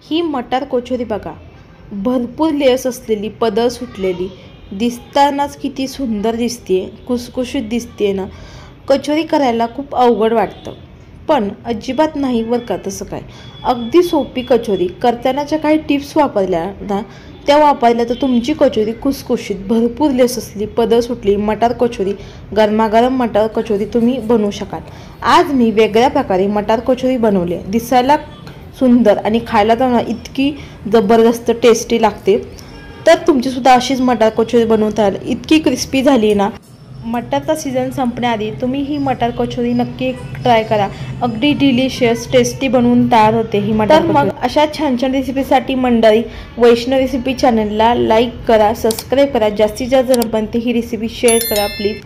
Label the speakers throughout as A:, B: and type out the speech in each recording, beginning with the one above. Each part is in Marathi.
A: ही मटार कचोरी बघा, भरपूर लेस असलेली, पदर सुटलेली, दिसतानाच किती सुंदर दिसते, खुसखुशीत दिसते ना. कचोरी करायला खूप अवघड वाटतं, पण अजिबात नाही बरं का तसं काय. अगदी सोपी कचोरी. करताना ज्या काही टिप्स वापरल्या ना त्या वापरल्या तर तुमची कचोरी खुसखुशीत, भरपूर लेस असली, पदर सुटली मटार कचोरी, गरमागरम मटार कचोरी तुम्ही बनवू शकाल. आज मी वेगळ्या प्रकारे मटार कचोरी बनवली. दिसायला सुंदर आणि खायला तर इतकी जबरदस्त टेस्टी लागते. तर तुमचीसुद्धा अशीच मटार कचोरी बनवता येईल. इतकी क्रिस्पी झाली ना. मटारचा सीझन संपण्याआधी तुम्ही ही मटार कचोरी नक्की ट्राय करा. अगदी डिलिशियस, टेस्टी बनवून तयार होते ही मटार कचोरी. मग अशा छान छान रेसिपीसाठी मंडळी वैष्णव रेसिपी चॅनलला लाईक करा, सबस्क्राईब करा, जास्तीत जास्त जणांपर्यंत ही रेसिपी शेअर करा प्लीज.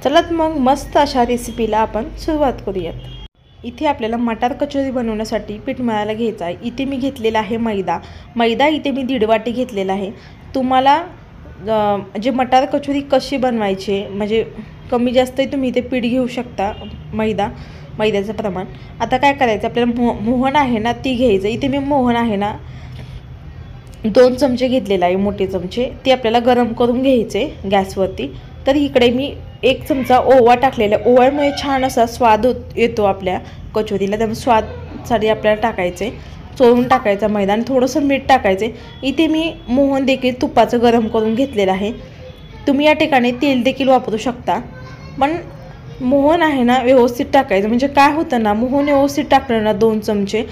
A: चला मग मस्त अशा रेसिपीला आपण सुरुवात करूयात. इथे आपल्याला मटार कचोरी बनवण्यासाठी पीठ मळायला घ्यायचं आहे. इथे मी घेतलेला आहे मैदा इथे मी 1.5 वाटी घेतलेला आहे. तुम्हाला जे मटार कचोरी कशी बनवायची म्हणजे कमी जास्तही तुम्ही इथे पीठ घेऊ शकता, मैद्याचं प्रमाण. आता काय करायचं, आपल्याला मोहन आहे ना ती घ्यायचं. इथे मी मोहन आहे ना 2 चमचे घेतलेला आहे, मोठे चमचे. ते आपल्याला गरम करून घ्यायचे गॅसवरती. तर इकडे मी 1 चमचा ओवा टाकलेला. ओव्यामुळे छान असा स्वाद येतो आपल्या कचोरीला, त्यामुळे स्वादसाठी आपल्याला टाकायचे. चोळून टाकायचा मैदा आणि थोडंसं मीठ टाकायचे. इथे मी मोहन देखील तुपाचं गरम करून घेतलेलं आहे. तुम्ही या ठिकाणी तेल देखील वापरू शकता, पण मोहन आहे ना व्यवस्थित टाकायचं. म्हणजे काय होतं ना, मोहन व्यवस्थित टाकलं ना 2 चमचे,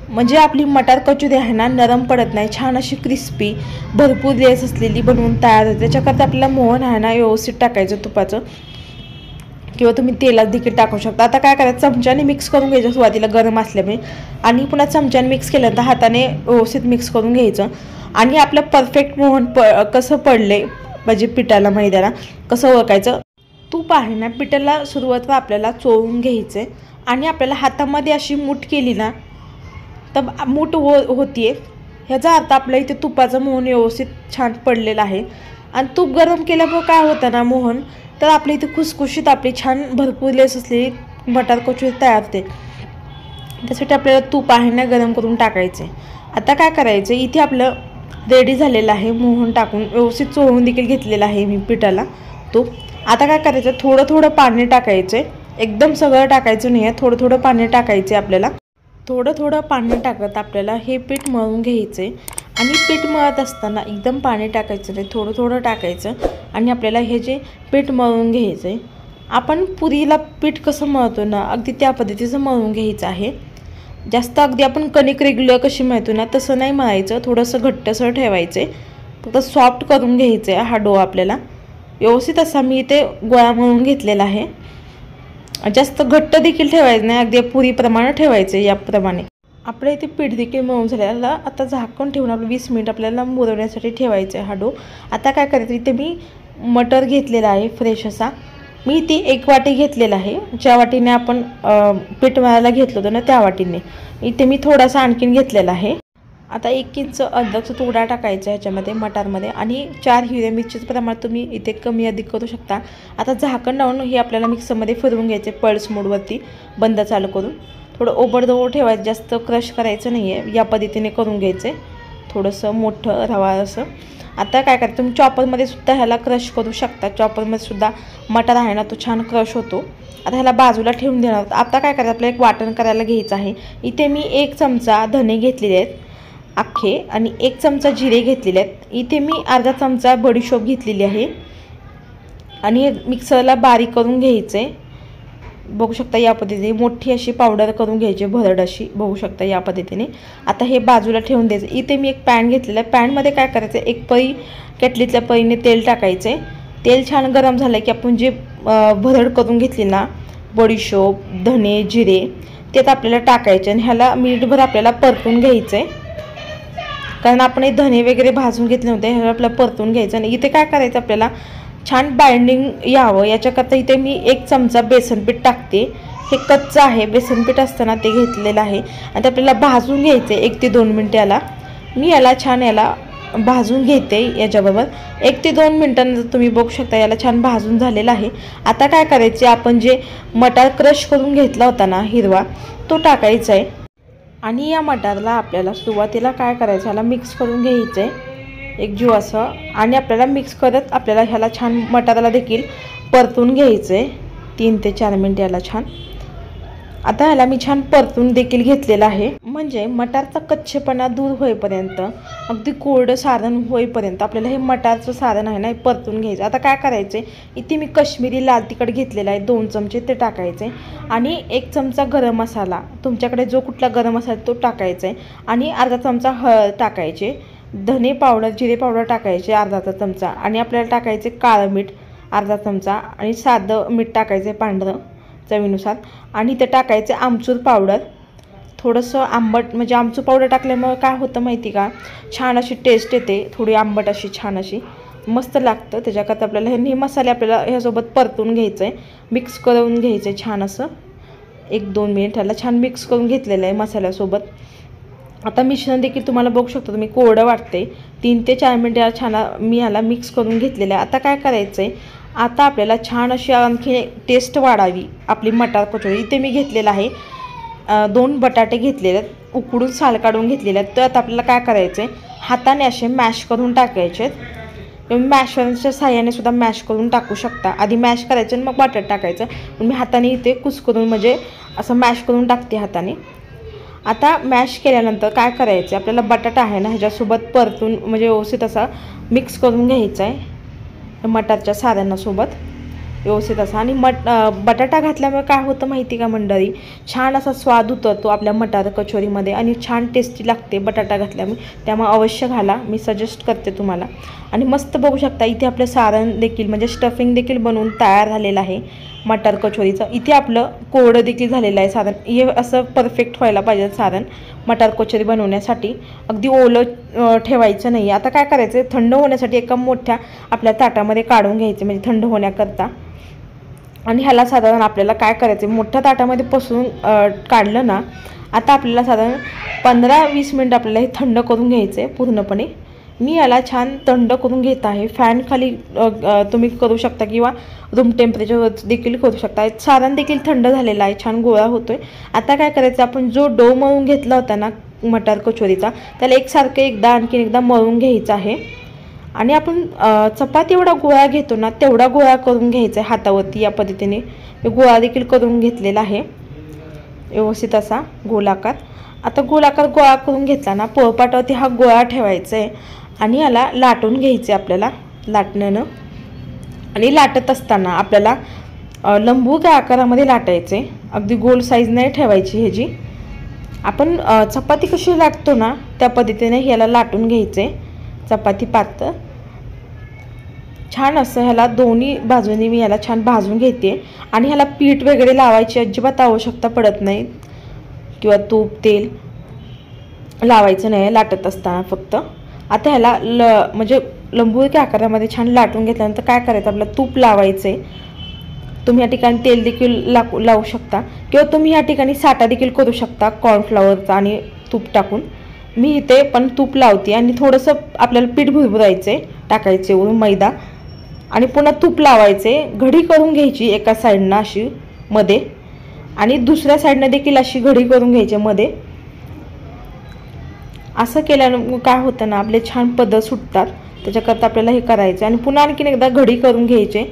A: म्हणजे आपली मटार कचोरी आहे ना नरम पडत नाही, छान अशी क्रिस्पी, भरपूर लेस असलेली बनवून तयार होते. त्याच्याकरता आपल्याला मोहन आहे ना व्यवस्थित टाकायचं तुपाचं, किंवा तुम्ही तेलात देखील टाकू शकता. आता काय करायचं, चमच्याने मिक्स करून घ्यायचं सुरुवातीला गरम असल्यामुळे, आणि पुन्हा चमच्याने मिक्स केल्यानंतर हाताने व्यवस्थित मिक्स करून घ्यायचं. आणि आपलं परफेक्ट मोहन कसं पडले म्हणजे पिठाला, मैद्याला कसं ओळखायचं. तूप आहे ना पिठाला सुरुवातीला आपल्याला चोळून घ्यायचं आणि आपल्याला हातामध्ये अशी मूठ केली ना तर मूठ होतीये, ह्याचा अर्थ आपल्या इथे तुपाचं मोहन व्यवस्थित छान पडलेलं आहे. आणि तूप गरम केल्यामुळे काय होतं ना मोहन, तर आपल्या इथे खुसखुशीत आपली छान भरपूर लेस असलेली मटार कचोरी तयार होते. त्यासाठी आपल्याला तूप आहे ना गरम करून टाकायचे. आता काय करायचं, इथे आपलं रेडी झालेलं आहे. मोहन टाकून व्यवस्थित चोळून देखील घेतलेलं आहे मी पिठाला तूप. आता काय करायचं, थोडं थोडं पाणी टाकायचे. एकदम सगळं टाकायचं नाही आहे, थोडं थोडं पाणी टाकायचे. आपल्याला थोडं थोडं पाणी टाकत आपल्याला हे पीठ मळून घ्यायचे. आणि पीठ मळत असताना एकदम पाणी टाकायचं नाही, थोडं थोडं टाकायचं. आणि आपल्याला हे जे पीठ मळून घ्यायचं आहे, आपण पुरीला पीठ कसं मळतो ना अगदी त्या पद्धतीचं मळून घ्यायचं आहे. जास्त अगदी आपण कणिक रेग्युलर कशी मळतो ना तसं नाही मळायचं, थोडंसं घट्टसर ठेवायचे. फक्त सॉफ्ट करून घ्यायचं आहे हा डो आपल्याला. व्यवस्थित असा मी इथे गोळा मळून घेतलेला आहे. जास्त घट्ट देखील ठेवायचं नाही, अगदी पुरीप्रमाणे ठेवायचं. याप्रमाणे आपल्या इथे पीठ देखील मळून झालेला. आता झाकण ठेवून आपलं 20 मिनिट आपल्याला मुरवण्यासाठी ठेवायचं आहे हा डो. आता काय करायचं, इथे मी मटर घेतलेला आहे फ्रेश असा. मी ती 1 वाटी घेतलेला आहे, ज्या वाटीने आपण पीठ मळायला घेतलं होतं ना त्या वाटीने. इथे मी थोडासा आणखीन घेतलेला आहे. आता 1 इंच अद्रकचा तुकडा टाकायचा ह्याच्यामध्ये मटारमध्ये. आणि 4 हिरव्या मिरचीचं प्रमाण तुम्ही इथे कमी अधिक करू शकता. आता झाकण लावून हे आपल्याला मिक्सरमध्ये फिरवून घ्यायचे, पल्स मोडवरती बंद चालू करून. थोडं ओबडधोबड ठेवायचं, जास्त क्रश करायचं नाही आहे. या पद्धतीने करून घ्यायचं आहे, थोडंसं मोठं रवा असं. आता काय करायचं, तुम्ही चॉपरमध्ये सुद्धा ह्याला क्रश करू शकता. चॉपरमध्ये सुद्धा मटार आहे ना तो छान क्रश होतो. आता ह्याला बाजूला ठेवून देणार. आता काय करायचं, आपल्याला एक वाटण करायला घ्यायचं आहे. इथे मी 1 चमचा धने घेतलेले आहेत अख्खे, आणि 1 चमचा जिरे घेतलेले आहेत. इथे मी अर्धा चमचा बडीशोप घेतलेली आहे. आणि मिक्सरला बारीक करून घ्यायचे. बघू शकता या पद्धतीने मोठी अशी पावडर करून घ्यायची, भरड अशी, बघू शकता या पद्धतीने. आता हे बाजूला ठेवून द्यायचं. इथे मी एक पॅन घेतलेला आहे. पॅनमध्ये काय करायचं, 1 पळी केटलीतल्या पळीने तेल टाकायचे. तेल छान गरम झालं की आपण जे भरड करून घेतली ना बडीशोप, धने, जिरे, ते आपल्याला टाकायचे. आणि ह्याला मिनिटभर आपल्याला परतून घ्यायचं आहे, कारण आपण हे धने वगैरे भाजून घेतले होते. ह्याला आपल्याला परतून घ्यायचं. आणि इथे काय करायचं, आपल्याला छान बाइंडिंग यावं याच्याकरता इथे मी 1 चमचा बेसनपीठ टाकते. हे कच्चं आहे, बेसनपीठ असताना ते घेतलेलं आहे. आणि आपल्याला भाजून घ्यायचं 1 ते 2 मिनटं याला. मी याला छान भाजून घेते याच्याबरोबर. 1 ते 2 मिनटांनंतर तुम्ही बघू शकता याला छान भाजून झालेलं आहे. आता काय करायचे, आपण जे मटार क्रश करून घेतला होता ना हिरवा, तो टाकायचा आहे. आणि या मटारला आपल्याला सुरुवातीला काय करायचं, ह्याला मिक्स करून घ्यायचं आहे एक जीव असं, आणि आपल्याला मिक्स करत आपल्याला ह्याला छान मटाराला देखील परतून घ्यायचं आहे 3 ते 4 मिनिट याला छान. आता ह्याला मी छान परतून देखील घेतलेलं आहे, म्हणजे मटारचा कच्चेपणा दूर होईपर्यंत, अगदी कोरडं सारण होईपर्यंत आपल्याला हे मटारचं सारण आहे ना हे परतून घ्यायचं. आता काय करायचं आहे, इथे मी कश्मीरी लाल तिखट घेतलेला आहे 2 चमचे, ते टाकायचे, आणि 1 चमचा गरम मसाला, तुमच्याकडे जो कुठला गरम मसाला तो टाकायचा आहे, आणि अर्धा चमचा हळद टाकायचे, धने पावडर जिरे पावडर टाकायचे अर्धा चमचा, आणि आपल्याला टाकायचे काळं मीठ अर्धा चमचा, आणि साधं मीठ टाकायचं पांढरं चवीनुसार, आणि ते टाकायचे आमचूर पावडर थोडंसं आंबट, म्हणजे आमचूर पावडर टाकल्यामुळे काय होतं माहिती का, छान अशी टेस्ट येते, थोडी आंबट अशी छान अशी मस्त लागतं. त्याच्याकरता आपल्याला हे मसाले आपल्याला ह्यासोबत परतून घ्यायचं आहे, मिक्स करून घ्यायचं आहे छान असं 1-2 मिनिट ह्याला छान मिक्स करून घेतलेलं आहे मसाल्यासोबत. आता मिश्रण देखील तुम्हाला बघू शकता तुम्ही कोरडं वाटते, 3 ते 4 मिनिट याला छान मी ह्याला मिक्स करून घेतलेलं आहे. आता काय करायचं आहे, आता आपल्याला छान अशी आणखी टेस्ट वाढावी आपली मटार कचोरी. इथे मी घेतलेलं आहे 2 बटाटे घेतलेले आहेत, उकडून साल काढून घेतलेले आहेत. तर आता आपल्याला काय करायचं आहे, हाताने असे मॅश करून टाकायचे आहेत. तुम्ही मॅशरच्या साह्याने सुद्धा मॅश करून टाकू शकता, आधी मॅश करायचं आणि मग बटाट टाकायचं, पण मी हाताने इथे कुस्करून म्हणजे असं मॅश करून टाकते हाताने. आता मॅश केल्यानंतर काय करायचं, आपल्याला बटाटा आहे ना ह्याच्यासोबत परतून म्हणजे व्यवस्थित असा मिक्स करून घ्यायचा आहे मटारच्या सारणासोबत व्यवस्थित असा. आणि बटाटा घातल्यामुळे काय होतं माहिती का मंडळी, छान असा स्वाद उतरतो आपल्या मटार कचोरीमध्ये, आणि छान टेस्टी लागते बटाटा घातल्यामुळे. त्यामुळे अवश्य घाला, मी सजेस्ट करते तुम्हाला. आणि मस्त बघू शकता इथे आपलं सारण देखील म्हणजे स्टफिंग देखील बनवून तयार झालेलं आहे मटार कचोरीचं. इथे आपलं कोरडं देखील झालेलं आहे सारण. हे असं परफेक्ट व्हायला पाहिजे सारण मटार कचोरी बनवण्यासाठी, अगदी ओलं ठेवायचं नाही. आता काय करायचं, थंड होण्यासाठी एका मोठ्या आपल्या ताटामध्ये काढून घ्यायचे म्हणजे थंड होण्याकरता. आणि ह्याला साधारण आपल्याला काय करायचं, मोठ्या ताटामध्ये पसरून काढलं ना, आता आपल्याला साधारण 15-20 मिनिट आपल्याला हे थंड करून घ्यायचं आहे पूर्णपणे. मी याला छान थंड करून घेत आहे, फॅन खाली तुम्ही करू शकता किंवा रूम टेम्परेचरवर देखील करू शकता. सारण देखील थंड झालेला आहे, छान गोळा होतोय. आता काय करायचं, आपण जो डो मळून घेतला होता ना मटार कचोरीचा, त्याला एकसारखं आणखीन एकदा मळून घ्यायचं आहे. आणि आपण चपाती एवढा गोळा घेतो ना तेवढा गोळा करून घ्यायचा आहे हातावरती. या पद्धतीने गोळा देखील करून घेतलेला आहे व्यवस्थित असा गोलाकार. आता गोलाकार गोळा करून घेतला ना, पोळपाटावरती हा गोळा ठेवायचा आहे, आणि याला लाटून घ्यायचे आपल्याला लाटण्यानं. आणि लाटत असताना आपल्याला लंबूच्या आकारामध्ये लाटायचे, अगदी गोल साईज नाही ठेवायची ह्याची. आपण चपाती कशी लाटतो ना त्या पद्धतीने ह्याला लाटून घ्यायचे चपाती पातळ छान असं. ह्याला दोन्ही बाजूनी मी ह्याला छान भाजून घेते, आणि ह्याला पीठ वगैरे लावायची अजिबात आवश्यकता पडत नाही, किंवा तूप तेल लावायचं नाही लाटत असताना फक्त. आता ह्याला म्हणजे लंबूच्या आकारामध्ये छान लाटून घेतल्यानंतर काय करायचं, आपलं तूप लावायचे. तुम्ही या ठिकाणी तेल देखील लावू शकता, किंवा तुम्ही या ठिकाणी साठा देखील करू शकता कॉर्नफ्लॉवरचा आणि तूप टाकून. मी इथे पण तूप लावते, आणि थोडंसं आपल्याला पीठ भुरभुरायचे टाकायचे वरून मैदा, आणि पुन्हा तूप लावायचे. घडी करून घ्यायची एका साईडनं अशी मध्ये, आणि दुसऱ्या साईडनं देखील अशी घडी करून घ्यायची मध्ये. असं केल्यानं काय होतं ना, आपले छान पदर सुटतात. त्याच्याकरता आपल्याला हे करायचं, आणि पुन्हा आणखीन एकदा घडी करून घ्यायचे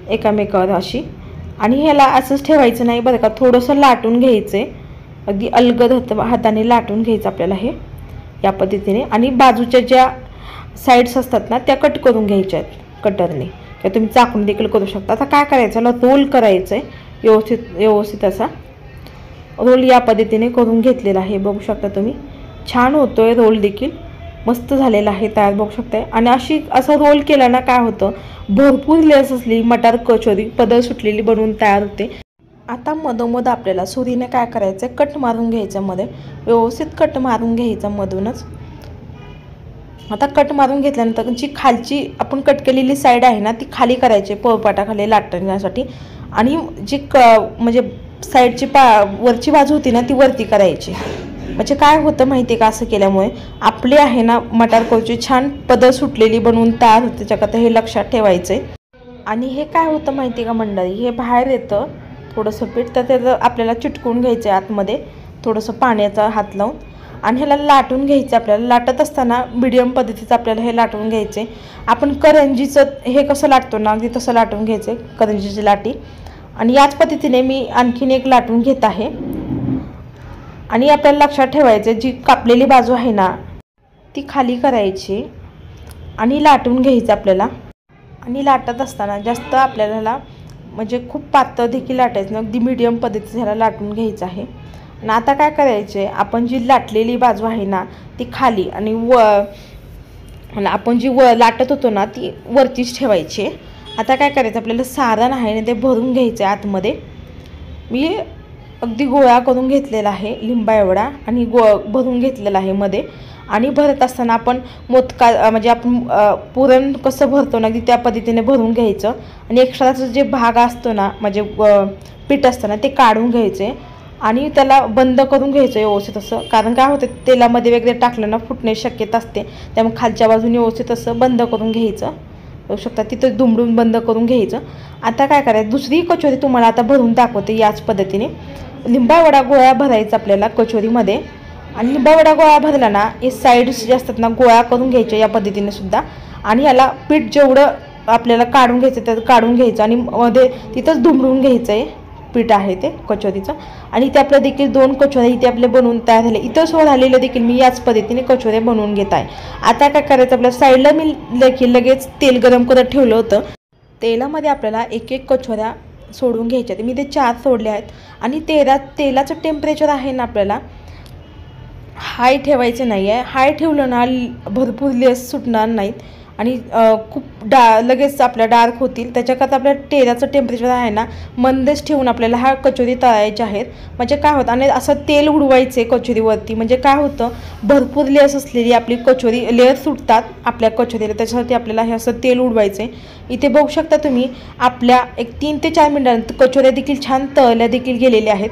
A: एकामेकावर अशी. आणि ह्याला असंच ठेवायचं नाही बरं का, थोडंसं लाटून घ्यायचे, अगदी अलगद हाताने लाटून घ्यायचं आपल्याला हे या पद्धतीने. आणि बाजूच्या ज्या साईड्स असतात ना त्या कट करून घ्यायच्या आहेत कटरने, किंवा तुम्ही चाकून देखील करू शकता. आता काय करायचं, याला रोल करायचं आहे व्यवस्थित असा रोल या पद्धतीने करून घेतलेला आहे. बघू शकता तुम्ही, छान होतोय रोल देखील मस्त झालेला आहे तयार, बघू शकताय. आणि असं रोल केलं ना काय होतं, भरपूर लेस असली मटार कचोरी पदर सुटलेली बनवून तयार होते. आता मधोमध आपल्याला सुरीने काय करायचं, कट मारून घ्यायचं, मध्ये व्यवस्थित कट मारून घ्यायचं मधूनच. आता कट मारून घेतल्यानंतर जी खालची आपण कट केलेली साईड आहे ना ती खाली करायची पोळपाटाखाली लाटण्यासाठी, आणि जी म्हणजे साईडची वरची बाजू होती ना ती वरती करायची. म्हणजे काय होतं माहिती आहे का, असं केल्यामुळे आपले आहे ना मटार कचोरी छान पदर सुटलेली बनवून तयार होते. त्याच्याकरता हे लक्षात ठेवायचं आहे. आणि हे काय होतं माहिती आहे का मंडळी, हे बाहेर येतं थोडंसं पीठ, तर त्याचं आपल्याला चिटकून घ्यायचं आहे आतमध्ये. थोडंसं पाण्याचा हात लावून आणि ह्याला लाटून घ्यायचं आपल्याला. लाटत असताना मीडियम पद्धतीचं आपल्याला हे लाटून घ्यायचे. आपण करंजीचं हे कसं लाटतो ना अगदी तसं लाटून घ्यायचं करंजीची लाटी. आणि याच पद्धतीने मी आणखीन एक लाटून घेत आहे. आणि आपल्याला लक्षात ठेवायचं जी कापलेली बाजू आहे ना ती खाली करायची आणि लाटून घ्यायचं आपल्याला. आणि लाटत असताना जास्त आपल्याला म्हणजे खूप पातळ देखील लाटायचं नाही, अगदी मीडियम पद्धतीचं ह्याला लाटून घ्यायचं आहे. आणि आता काय करायचे आपण जी लाटलेली बाजू आहे ना ती खाली आणि आपण जी लाटत होतो ना ती वरतीच ठेवायची. आता काय करायचं आपल्याला सारण आहे ना ते भरून घ्यायचं आहे आतमध्ये. मी अगदी गोळा करून घेतलेला आहे लिंबा एवढा आणि भरून घेतलेला आहे मध्ये. आणि भरत असताना आपण मोदका म्हणजे आपण पुरण कसं भरतो ना त्या पद्धतीने भरून घ्यायचं. आणि एक्स्ट्राचं जे भाग असतो ना म्हणजे पीठ असतं ना ते काढून घ्यायचे आणि त्याला बंद करून घ्यायचं व्यवस्थित असं. कारण काय होतं तेलामध्ये वगैरे टाकलं ना फुटण्याची शक्यता असते, त्यामुळे खालच्या बाजूने व्यवस्थित असं बंद करून घ्यायचं. बघू शकता तिथं दुमडून बंद करून घ्यायचं. आता काय करायचं दुसरी कचोरी तुम्हाला आता भरून दाखवते याच पद्धतीने. लिंबा वडा गोळा भरायचा आपल्याला कचोरीमध्ये. आणि लिंबा वडा गोळा भरला ना हे साईड्स जे असतात ना गोळा करून घ्यायचे या पद्धतीने सुद्धा. आणि याला पीठ जेवढं आपल्याला काढून घ्यायचं त्यात काढून घ्यायचं आणि मध्ये तिथंच दुमडून घ्यायचं आहे पीठ आहे ते कचोरीचं. आणि ते आपलं देखील 2 कचोऱ्या इथे आपले बनवून तयार झाले. इथं सो झालेलं देखील मी याच पद्धतीने कचोऱ्या बनवून घेत आहे. आता काय करायचं आपल्या साईडला मी देखील लगेच तेल गरम करत ठेवलं होतं. तेलामध्ये आपल्याला एक कचोऱ्या सोडून घ्यायच्या. मी ते 4 सोडले आहेत. आणि तेलाचं टेम्परेचर आहे ना आपल्याला हाय ठेवायचं नाही आहे. हाय ठेवलं ना भरपूर लेस सुटणार नाहीत आणि खूप लगेच आपल्या डार्क होतील. त्याच्याकरता आपल्या तेलाचं टेम्परेचर आहे ना मंदच ठेवून आपल्याला ह्या कचोरी तळायच्या आहेत. म्हणजे काय होतं आणि असं तेल उडवायचे कचोरीवरती. म्हणजे काय होतं भरपूर लेस असलेली आपली कचोरी लेअर सुटतात आपल्या कचोरीला, त्याच्यासाठी आपल्याला हे असं तेल उडवायचे. इथे बघू शकता तुम्ही आपल्या एक 3 ते 4 मिनिटांत कचोऱ्या देखील छान तळल्या देखील गेलेल्या आहेत.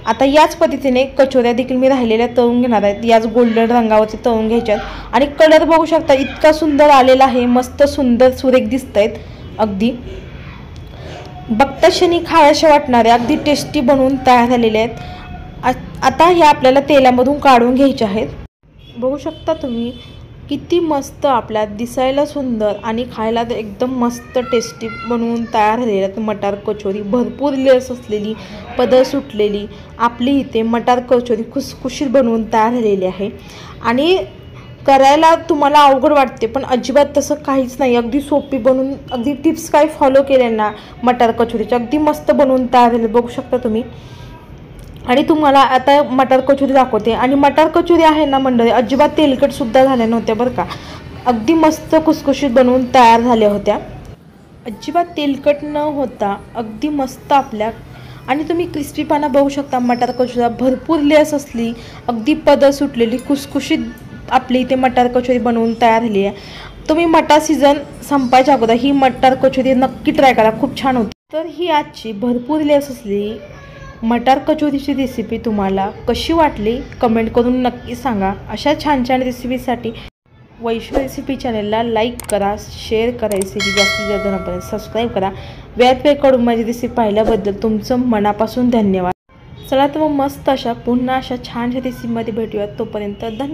A: आता याच पद्धतीने कचोऱ्या देखील मी राहिलेल्या तळून घेणार आहेत. याच गोल्डन रंगावरती तळून घ्यायच्या आहेत. आणि कलर बघू शकता इतका सुंदर आलेला आहे, मस्त सुंदर सुरेख दिसत आहेत. अगदी बघता क्षणी खाव्याशा वाटणाऱ्या अगदी टेस्टी बनवून तयार झालेले आहेत. आता ह्या आपल्याला तेलामधून काढून घ्यायच्या आहेत. बघू शकता तुम्ही किती मस्त आपल्या दिसायला सुंदर आणि खायला तर एकदम मस्त टेस्टी बनवून तयार झालेल्या आहेत मटार कचोरी. भरपूर लेस असलेली पदर सुटलेली आपली इथे मटार कचोरी खुसखुशीत बनवून तयार झालेली आहे. आणि करायला तुम्हाला अवघड वाटते पण अजिबात तसं काहीच नाही. अगदी सोपी बनवून अगदी टिप्स काय फॉलो केल्या ना मटार कचोरीच्या अगदी मस्त बनवून तयार झाले बघू शकता तुम्ही. आणि तुम्हाला आता मटार कचोरी दाखवते. आणि मटार कचोरी आहे ना मंडळी अजिबात तेलकटसुद्धा झाल्या नव्हत्या बरं का. अगदी मस्त खुसखुशीत बनवून तयार झाल्या होत्या. अजिबात तेलकट न होता अगदी मस्त आपल्या. आणि तुम्ही क्रिस्पीपणा बघू शकता मटार कचोरी भरपूर लेस असली अगदी पदर सुटलेली खुसखुशीत आपली इथे मटार कचोरी बनवून तयार झाली आहे. तुम्ही मटार सीझन संपायच्या अगोदर ही मटार कचोरी नक्की ट्राय करा, खूप छान होती. तर ही आजची भरपूर लेस असलेली मटार कचोरीची रेसिपी तुम्हाला कशी वाटली कमेंट करून नक्की सांगा. अशा छान छान रेसिपीसाठी वैष्णव रेसिपी चॅनलला लाईक करा, शेअर करा, रेसिपी जास्तीत जास्त जणांपर्यंत सबस्क्राईब करा. वेळकडून माझी रेसिपी पाहिल्याबद्दल तुमचं मनापासून धन्यवाद. चला तर मग मस्त अशा पुन्हा अशा छानशा रेसिपीमध्ये भेटूयात. तोपर्यंत धन्यवाद.